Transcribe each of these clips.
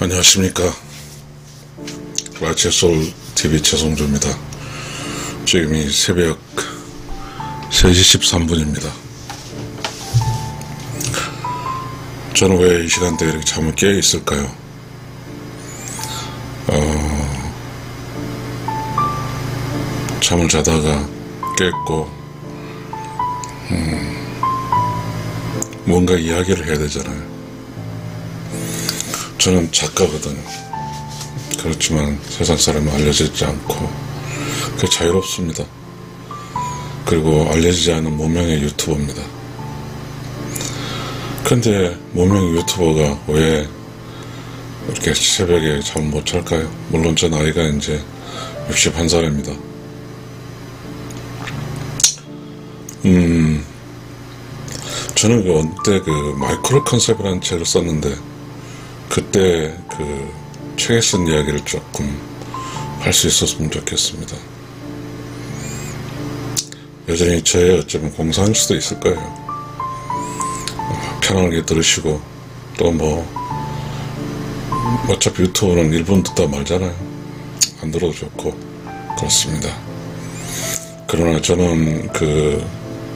안녕하십니까. 라체솔TV 최성조입니다. 지금이 새벽 3시 13분입니다. 저는 왜 이 시간대에 이렇게 잠을 깨어 있을까요? 잠을 자다가 깼고 뭔가 이야기를 해야 되잖아요. 저는 작가거든요. 그렇지만 세상 사람은 알려지지 않고 자유롭습니다. 그리고 알려지지 않은 무명의 유튜버입니다. 근데 무명의 유튜버가 왜 이렇게 새벽에 잠 못 잘까요? 물론 저 나이가 이제 61살입니다. 저는 언제 마이크로 컨셉이라는 책을 썼는데 그때 책에 쓴 이야기를 조금 할 수 있었으면 좋겠습니다. 여전히 저의 어쩌면 공상일 수도 있을 거예요. 편하게 들으시고 또 어차피 유튜브는 1분 듣다 말잖아요. 안 들어도 좋고 그렇습니다. 그러나 저는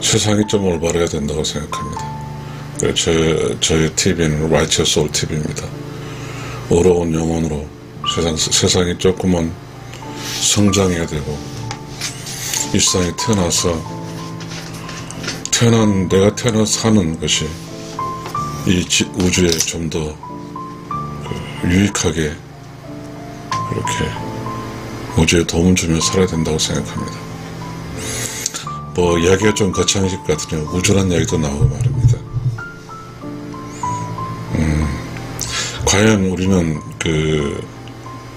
세상이 좀 올바라야 된다고 생각합니다. 저의 TV는 라체솔TV입니다. 어려운 영혼으로 세상이 조금은 성장해야 되고 이 세상에 내가 태어나서 사는 것이 이 우주에 좀 더 유익하게 이렇게 우주에 도움을 주며 살아야 된다고 생각합니다. 이야기가 좀 거창해질 것 같으니 우주란 이야기도 나오고 말입니다. 과연 우리는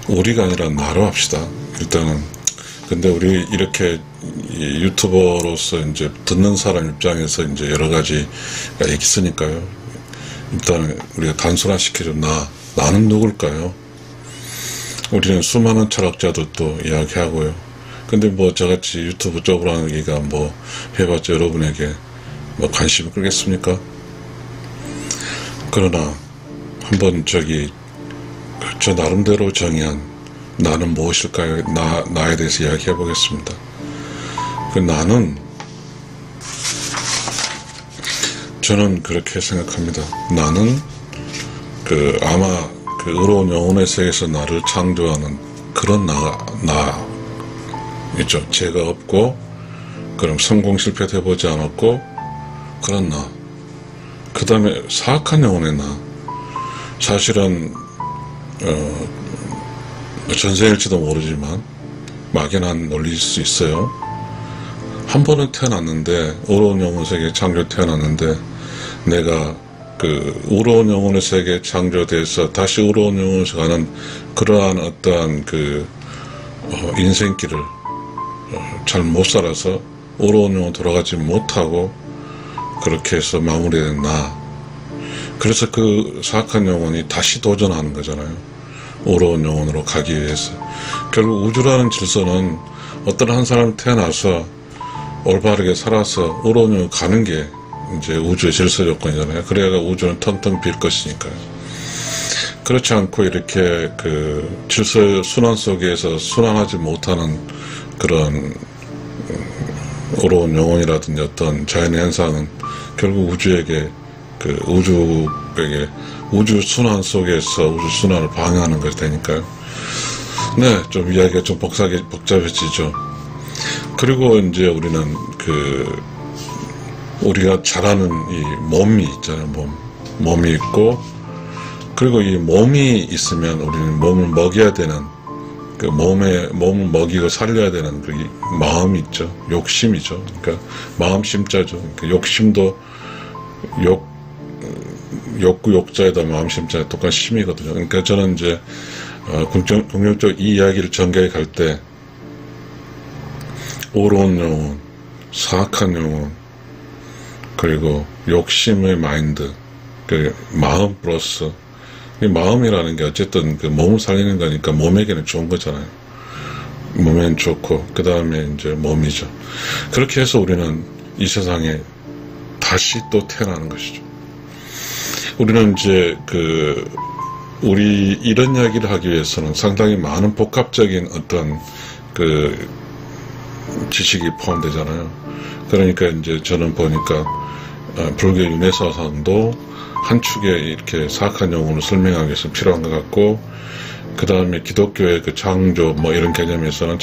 우리가 아니라 나로 합시다. 일단은 근데 우리 이렇게 유튜버로서 이제 듣는 사람 입장에서 이제 여러 가지가 있으니까요. 일단 우리가 단순화시켜줘. 나는 누굴까요? 우리는 수많은 철학자들도 이야기하고요. 근데 저같이 유튜브 쪽으로 하는 얘기가 해봤자 여러분에게 관심을 끌겠습니까? 그러나 한번 저 나름대로 정의한 나는 무엇일까요? 나에 대해서 이야기해 보겠습니다. 나는 저는 그렇게 생각합니다. 나는 아마 의로운 영혼의 세계에서 나를 창조하는 그런 나있죠. 죄가 없고 그럼 성공 실패도 해보지 않았고 그런 그 다음에 사악한 영혼의 사실은 전생일지도 모르지만 막연한 논리일 수 있어요. 한 번은 태어났는데 어려운 영혼 세계에 태어났는데 내가 어려운 영혼의 세계에 창조돼서 다시 어려운 영혼에서 가는 그러한 어떠한 인생길을 잘 못 살아서 어려운 영혼 돌아가지 못하고 그렇게 해서 마무리된 그래서 사악한 영혼이 다시 도전하는 거잖아요. 어려운 영혼으로 가기 위해서. 결국 우주라는 질서는 어떤 한 사람이 태어나서 올바르게 살아서 어려운 영혼 가는 게 이제 우주의 질서 조건이잖아요. 그래야 우주는 텅텅 빌 것이니까요. 그렇지 않고 이렇게 질서 순환 속에서 순환하지 못하는 그런 어려운 영혼이라든지 어떤 자연의 현상은 결국 우주에게 우주 순환 속에서 우주 순환을 방해하는 것이 되니까요. 네, 좀 이야기가 좀 복잡해지죠. 그리고 이제 우리는 우리가 잘 아는 이 몸이 있잖아요. 몸이 있고 그리고 이 몸이 있으면 우리는 몸을 먹여야 되는 몸을 먹이고 살려야 되는 마음이 있죠. 욕심이죠. 그러니까 마음심자죠. 그러니까 욕심도 욕구 욕자에다 마음심자에 똑같은 심이거든요. 그러니까 저는 이제 긍정적 이 이야기를 전개해 갈 때 어려운 영혼, 사악한 영혼, 그리고 욕심의 마인드, 마음 플러스 이 마음이라는 게 어쨌든 몸을 살리는 거니까 몸에게는 좋은 거잖아요. 몸에는 좋고 그 다음에 이제 몸이죠. 그렇게 해서 우리는 이 세상에 다시 또 태어나는 것이죠. 우리는 이제 우리 이런 이야기를 하기 위해서는 상당히 많은 복합적인 어떤 그 지식이 포함되잖아요. 그러니까 이제 저는 보니까 불교 윤회사상도 한 축에 이렇게 사악한 영혼을 설명하기 위해서 필요한 것 같고, 그 다음에 기독교의 그 창조 뭐 이런 개념에서는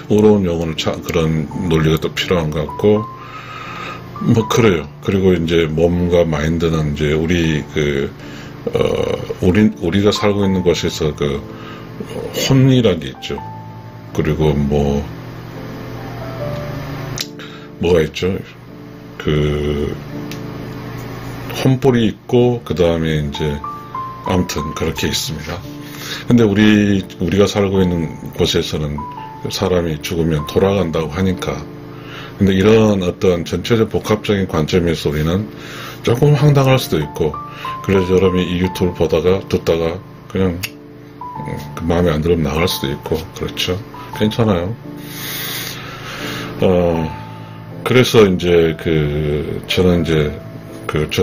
의로운 영혼을 그런 논리가 또 필요한 것 같고, 뭐 그래요. 그리고 이제 몸과 마인드는 이제 우리가 살고 있는 곳에서 그 혼이라는 게 있죠. 그리고 뭐가 있죠? 그 혼불이 있고, 그 다음에 이제 아무튼 그렇게 있습니다. 근데 우리가 살고 있는 곳에서는 사람이 죽으면 돌아간다고 하니까, 근데 이런 어떤 전체적 복합적인 관점에서 우리는 조금 황당할 수도 있고, 그래서 여러분이 이 유튜브를 듣다가 그냥 그 마음에 안 들으면 나갈 수도 있고, 그렇죠. 괜찮아요. 그래서 이제 저는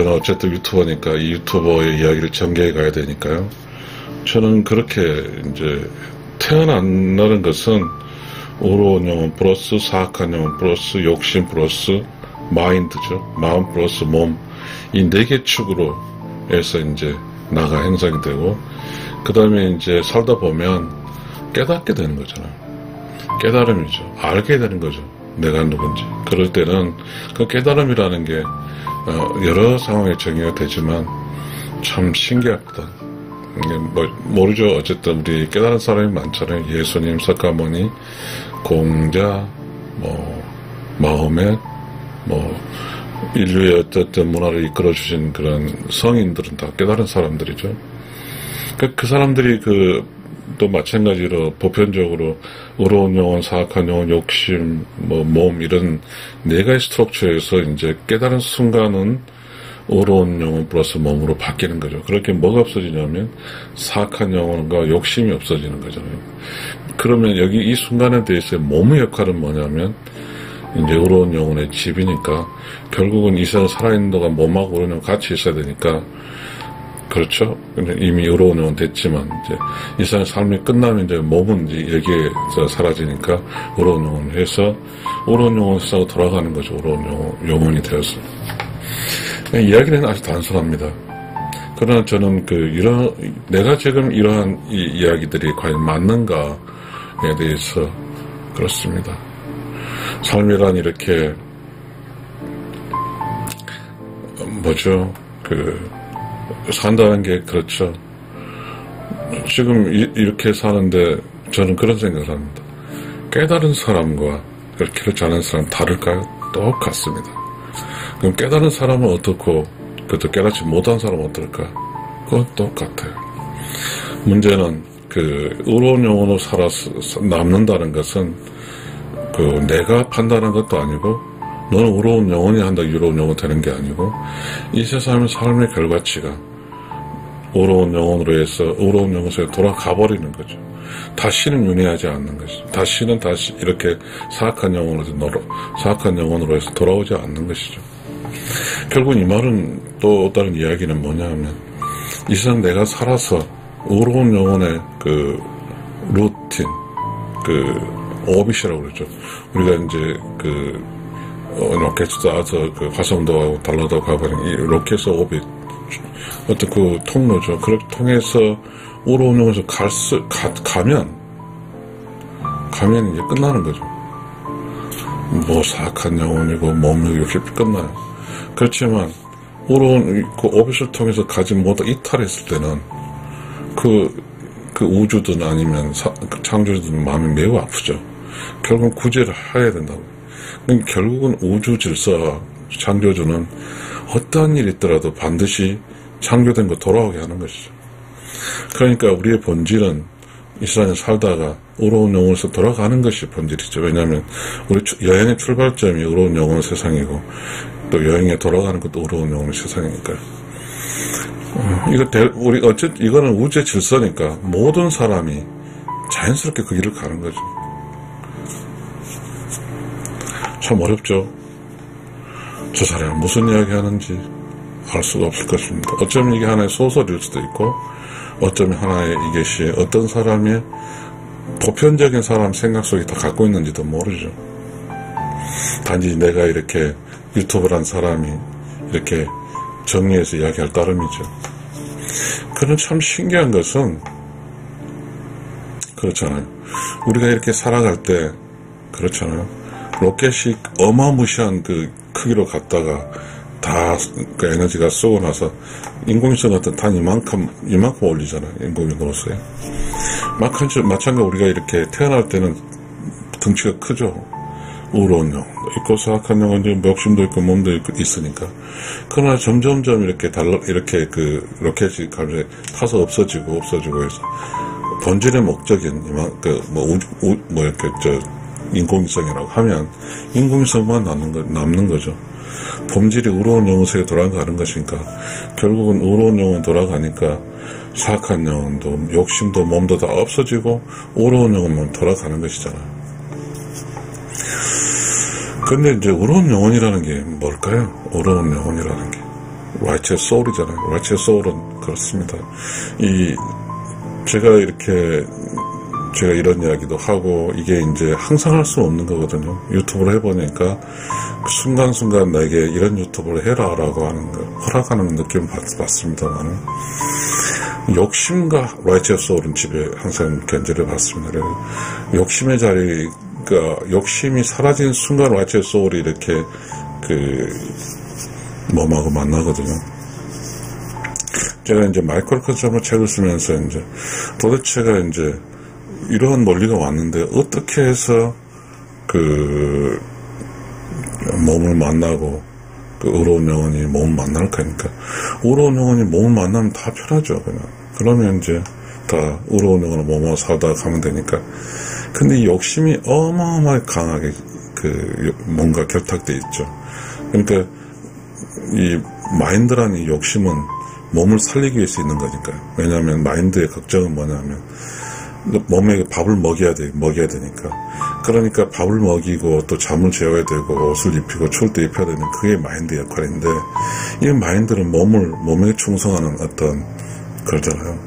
어쨌든 유튜버니까 이 유튜버의 이야기를 전개해 가야 되니까요. 저는 그렇게 이제 태어난다는 것은 의로운 영혼 플러스 사악한 영혼 플러스 욕심 플러스 마인드죠. 마음 플러스 몸, 이 4개 축으로 해서 이제 나가 형성이 되고, 그 다음에 이제 살다 보면 깨닫게 되는 거잖아요. 깨달음이죠. 알게 되는 거죠. 내가 누군지. 그럴 때는 그 깨달음이라는 게 여러 상황에 정의가 되지만 참 신기합니다. 모르죠. 어쨌든 우리 깨달은 사람이 많잖아요. 예수님, 석가모니, 공자, 마호멧, 인류의 어쨌든 문화를 이끌어주신 그런 성인들은 다 깨달은 사람들이죠. 그 사람들이 또 마찬가지로 보편적으로 의로운 영혼, 사악한 영혼, 욕심, 몸 이런 4가지 스트럭처에서 이제 깨달은 순간은 의로운 영혼 플러스 몸으로 바뀌는 거죠. 그렇게 뭐가 없어지냐면 사악한 영혼과 욕심이 없어지는 거잖아요. 그러면 여기 이 순간에 대해서 몸의 역할은 뭐냐면 이제 의로운 영혼의 집이니까 결국은 이 세상 살아있는 동안 몸하고 의로운 영혼 같이 있어야 되니까, 그렇죠. 근데 이미 의로운 영혼 됐지만 이제 이 세상 삶이 끝나면 이제 몸은 이제 여기에서 사라지니까 의로운 영혼을 해서 의로운 영혼 세상으로 돌아가는 거죠. 의로운 영혼이 되어서. 이야기는 아주 단순합니다. 그러나 저는 내가 지금 이러한 이야기들이 과연 맞는가에 대해서 그렇습니다. 삶이란 이렇게 산다는 게 그렇죠. 지금 이렇게 사는데 저는 그런 생각을 합니다. 깨달은 사람과 그렇지 않은 사람 다를까요? 똑같습니다. 그럼 깨달은 사람은 어떻고 그것도 깨닫지 못한 사람은 어떨까? 그건 똑같아요. 문제는 의로운 영혼으로 살아서 남는다는 것은 내가 판단하는 것도 아니고, 너는 의로운 영혼이 한다고 의로운 영혼 되는 게 아니고, 이 세상의 삶의 결과치가 의로운 영혼으로 해서 의로운 영혼에 돌아가 버리는 거죠. 다시는 윤회하지 않는 것이죠. 다시는 이렇게 사악한 영혼으로 해서 돌아오지 않는 것이죠. 결국 이 말은 또 다른 이야기는 뭐냐면, 이 세상 내가 살아서 의로운 영혼의 루틴, 오빗이라고 그러죠. 우리가 이제 로켓도 와서 화성도 가고 달러도 가버린 이 로켓 오빗, 어떤 통로죠. 그렇게 통해서 의로운 영혼에서 가면 이제 끝나는 거죠. 사악한 영혼이고 몸이 이렇게 끝나요. 그렇지만 의로운 오빗을 통해서 가지 못하고 이탈했을 때는 우주든 아니면 창조주든 마음이 매우 아프죠. 결국은 구제를 해야 된다고. 그러니까 결국은 우주 질서와 창조주는 어떠한 일이 있더라도 반드시 창조된 거 돌아오게 하는 것이죠. 그러니까 우리의 본질은 이 세상에 살다가 의로운 영혼에서 돌아가는 것이 본질이죠. 왜냐하면 우리 여행의 출발점이 의로운 영혼의 세상이고, 또 여행에 돌아가는 것도 의로운 영혼의 세상이니까요. 이거는 우주의 질서니까 모든 사람이 자연스럽게 그 길을 가는 거죠. 참 어렵죠. 저 사람이 무슨 이야기 하는지 알 수가 없을 것입니다. 어쩌면 이게 하나의 소설일 수도 있고, 어쩌면 하나의 이것이 어떤 사람의 보편적인 사람 생각 속에 다 갖고 있는지도 모르죠. 단지 내가 이렇게 유튜브를 한 사람이 이렇게 정리해서 이야기할 따름이죠. 그런 참 신기한 것은 그렇잖아요. 우리가 이렇게 살아갈 때 그렇잖아요. 로켓이 어마무시한 그 크기로 갔다가 다 그 에너지가 쏘고 나서 인공위성 같은 단 이만큼 올리잖아요. 인공위성으로서요. 마찬가지로 우리가 이렇게 태어날 때는 덩치가 크죠. 우러운 영혼도 있고 사악한 영혼도 욕심도 있고 몸도 있으니까. 그러나 점점점 이렇게 그 로켓이 가면서 타서 없어지고 해서 본질의 목적인 이렇게 인공위성이라고 하면 인공위성만 남는 거죠. 본질이 우러운 영혼 세계에 돌아가는 것이니까 결국은 우러운 영혼 돌아가니까 사악한 영혼도 욕심도 몸도 다 없어지고 우러운 영혼만 돌아가는 것이잖아요. 근데 이제 우러운 영혼이라는 게 뭘까요? 우러운 영혼이라는 게 Righteous Soul이잖아요. Righteous Soul은 그렇습니다. 제가 이런 이야기도 하고 이게 이제 항상 할 수는 없는 거거든요. 유튜브를 해보니까 순간순간 나에게 이런 유튜브를 해라라고 하는 거 허락하는 느낌을 받습니다만 욕심과 Righteous Soul은 집에 항상 견제를 받습니다. 욕심의 자리가 욕심이 사라진 순간 Righteous Soul이 이렇게 몸하고 만나거든요. 제가 이제 마이클 컨섬의 책을 쓰면서 이제 도대체가 이제 이러한 논리가 왔는데 어떻게 해서 몸을 만나고 의로운 영혼이 몸을 만날까니까 의로운 영혼이 몸을 만나면 다 편하죠. 그러면 이제 다 의로운 영혼을 몸으로 살다가 가면 되니까. 근데 이 욕심이 어마어마하게 강하게 뭔가 결탁돼 있죠. 그러니까 이 마인드라는 이 욕심은 몸을 살리기 위해서 있는 거니까요. 왜냐하면 마인드의 걱정은 뭐냐면 몸에 밥을 먹여야 되니까. 그러니까 밥을 먹이고 또 잠을 재워야 되고 옷을 입히고 추울 때 입혀야 되는 그게 마인드 역할인데 이 마인드는 몸에 충성하는 어떤 그러잖아요.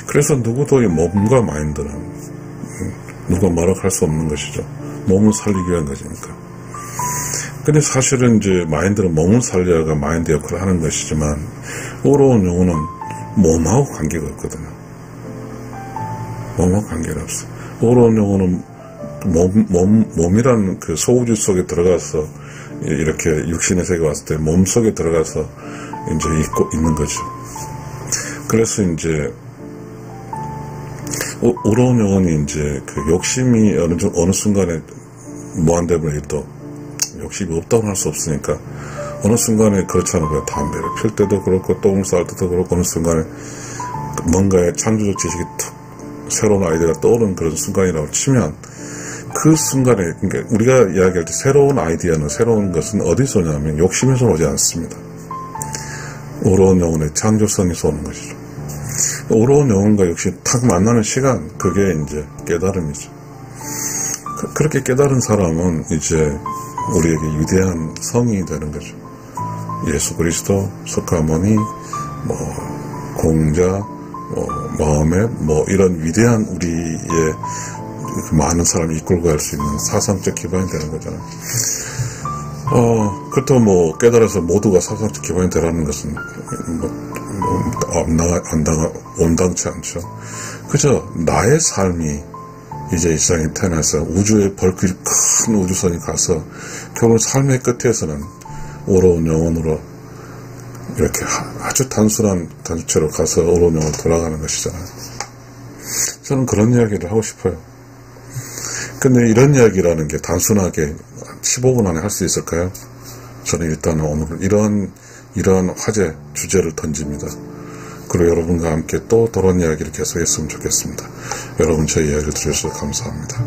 그래서 누구도 이 몸과 마인드는 누가 뭐라고 할 수 없는 것이죠. 몸을 살리기 위한 것이니까. 근데 사실은 이제 마인드는 몸을 살려야 마인드 역할을 하는 것이지만 의로운 영혼은 몸하고 관계가 없거든요. 몸하고 관계가 없어요. 의로운 영혼은 몸이라는 그 소우주 속에 들어가서 이렇게 육신의 세계에 왔을 때 몸 속에 들어가서 이제 있는 거죠. 그래서 이제 의로운 영혼이 이제 그 욕심이 어느 순간에 무한대로 또 욕심이 없다고 할 수 없으니까 어느 순간에 그렇잖아요. 담배를 필 때도 그렇고 똥을 쌀 때도 그렇고 어느 순간에 뭔가의 창조적 지식이 툭 새로운 아이디어가 떠오르는 그런 순간이라고 치면 그 순간에 그러니까 우리가 이야기할 때 새로운 아이디어는 새로운 것은 어디서 오냐면 욕심에서 오지 않습니다. 의로운 영혼의 창조성에서 오는 것이죠. 의로운 영혼과 욕심이 탁 만나는 시간 그게 이제 깨달음이죠. 그렇게 깨달은 사람은 이제 우리에게 위대한 성이 되는 거죠. 예수 그리스도, 석가모니, 공자, 마음의 이런 위대한 우리의 많은 사람이 이끌고 갈 수 있는 사상적 기반이 되는 거잖아요. 그렇다고 깨달아서 모두가 사상적 기반이 되라는 것은 온당치 않죠. 그저 나의 삶이 이제 이 세상에 태어나서 우주의 벌크리 큰 우주선이 가서 결국 삶의 끝에서는 의로운 영혼으로 이렇게 아주 단순한 단체로 가서 의로운 영혼으로 돌아가는 것이잖아요. 저는 그런 이야기를 하고 싶어요. 근데 이런 이야기라는 게 단순하게 15분 안에 할 수 있을까요? 저는 일단은 오늘 이러한 화제 주제를 던집니다. 그리고 여러분과 함께 또 그런 이야기를 계속했으면 좋겠습니다. 여러분 저희 이야기를 들으셔서 감사합니다.